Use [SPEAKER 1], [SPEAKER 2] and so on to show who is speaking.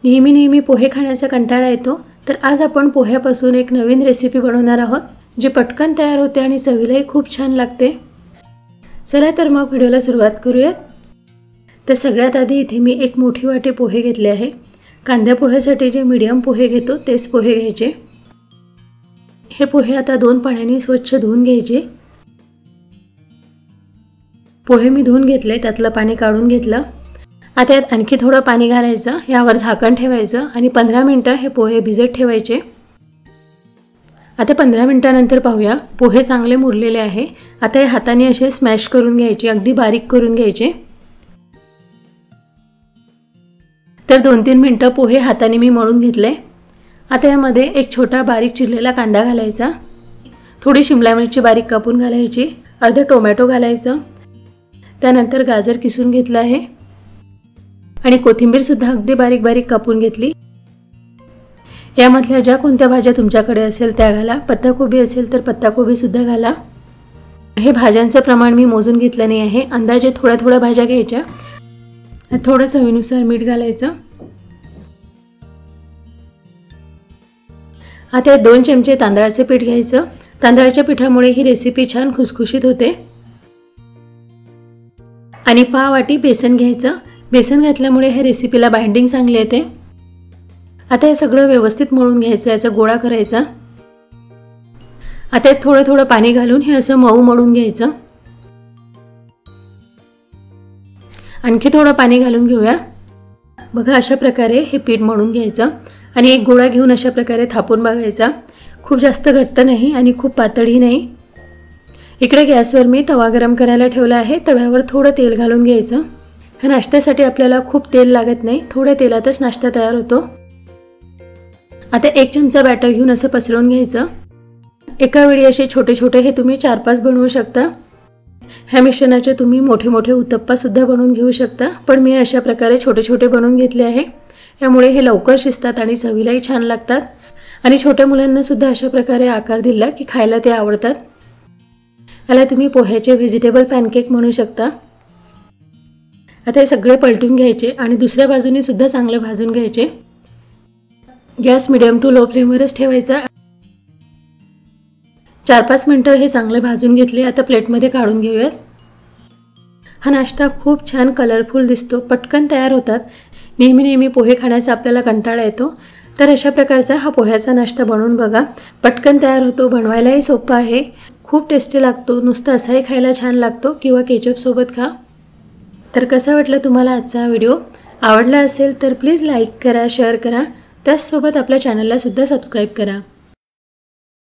[SPEAKER 1] नेहमी पोहे खाण्याचा कंटाळा येतो, तर आज आपण पोह्यापासून एक नवीन रेसिपी बनवणार आहोत, जी पटकन तयार होते आणि चवीलाही खूप छान लागते। चला तर मग व्हिडिओला सुरुवात करूयात। तर सगळ्यात आधी इथे मी एक मोठी वाटी पोहे घेतले आहे। कांद्या पोह्यासाठी जे मीडियम पोहे घेतो तेच पोहे घ्यायचे। हे पोहे आता 2 पाण्याने स्वच्छ धुवून घ्यायचे। पोहे मी धुवून घेतले, त्यातलं पाणी काढून घेतलं। आता यात आणखी थोडं पाणी घालायचं, यावर झाकण ठेवायचं आणि 15 मिनिटं हे पोहे भिजत ठेवायचे। आता 15 मिनिटांनंतर पाहूया, पोहे चांगले मुरलेले आहे। आता हे हाताने असे स्मॅश करून घ्यायचे, अगदी बारीक करून घ्यायचे। तर 2-3 मिनिटं पोहे हाताने मी मळून घेतले। आता यामध्ये एक छोटा बारीक चिरलेला कांदा घालायचा, थोडी शिमला मिरची बारीक कापून घालायची, अर्धा टोमॅटो घालायचं, त्यानंतर गाजर किसून घेतलं आहे आणि कोथिंबीर सुद्धा अगदी बारीक बारीक कापून घेतली। यामधल्या ज्या कोणत्या भाज्या तुमच्याकडे असेल त्या घाला, पत्ताकोबी असेल तर पत्ताकोबी सुद्धा घाला। हे भाज्यांचं प्रमाण मी मोजून घेतलं नाही आहे, अंदाजे थोड्या भाज्या घ्यायच्या। थोडं चवीनुसार मीठ घालायचं। आता 2 चमचे तांदळाचे पीठ घ्यायचं। तांदळाच्या पिठामुळे ही रेसिपी छान खुसखुशीत होते। आणि पाव वाटी बेसन घ्यायचं। बेसन घातल्यामुळे ह्या रेसिपीला बाइंडिंग चांगली येते। आता हे सगळं व्यवस्थित मळून घ्यायचं, याचा गोळा करायचा। आता थोडं पाणी घालून हे असं मऊ मळून घ्यायचं। आणखी थोडं पाणी घालून घेऊया। बघा, अशा प्रकारे हे पीठ मळून घ्यायचं आणि एक गोळा घेऊन अशा प्रकारे थापून बघायचा। खूप जास्त घट्ट नाही आणि खूप पातळही नाही। इकडे गॅसवर मी तवा गरम करायला ठेवला आहे। तव्यावर थोडं तेल घालून घ्यायचं। ह्या नाश्त्यासाठी आपल्याला खूप तेल लागत नाही, थोड्या तेलातच नाश्ता तयार होतो। आता 1 चमचा बॅटर घेऊन असं पसरवून घ्यायचं। एका वेळी असे छोटे हे तुम्ही 4-5 बनवू शकता। ह्या मिश्रणाचे तुम्ही मोठे उत्तप्पा सुद्धा बनवून घेऊ शकता, पण मी अशा प्रकारे छोटे बनवून घेतले आहे। यामुळे हे लवकर शिजतात आणि चवीलाही छान लागतात आणि छोट्या मुलांना सुद्धा अशा प्रकारे आकार दिला की खायला ते आवडतात। याला तुम्ही पोह्याचे व्हेजिटेबल पॅनकेक म्हणू शकता। आता हे सगळे पलटून घ्यायचे आणि दुसऱ्या बाजूने सुद्धा चांगले भाजून घ्यायचे। गॅस मीडियम टू लो फ्लेमवरच ठेवायचा। 4-5 मिनिटं हे चांगले भाजून घेतले। आता प्लेटमध्ये काढून घेऊयात। हा नाश्ता खूप छान कलरफुल दिसतो, पटकन तयार होतात। नेहमी पोहे खाण्याचा आपल्याला कंटाळा येतो, तर अशा प्रकारचा हा पोह्याचा नाश्ता बनवून बघा। पटकन तयार होतो, बनवायलाही सोपा आहे, खूप टेस्टी लागतो। नुसतं असाही खायला छान लागतो किंवा केचप सोबत खा। तर कसा वाटला तुम्हाला आजचा व्हिडिओ? आवडला असेल तर प्लीज लाईक करा, शेअर करा, त्याचसोबत आपल्या चॅनलला सुद्धा सबस्क्राईब करा।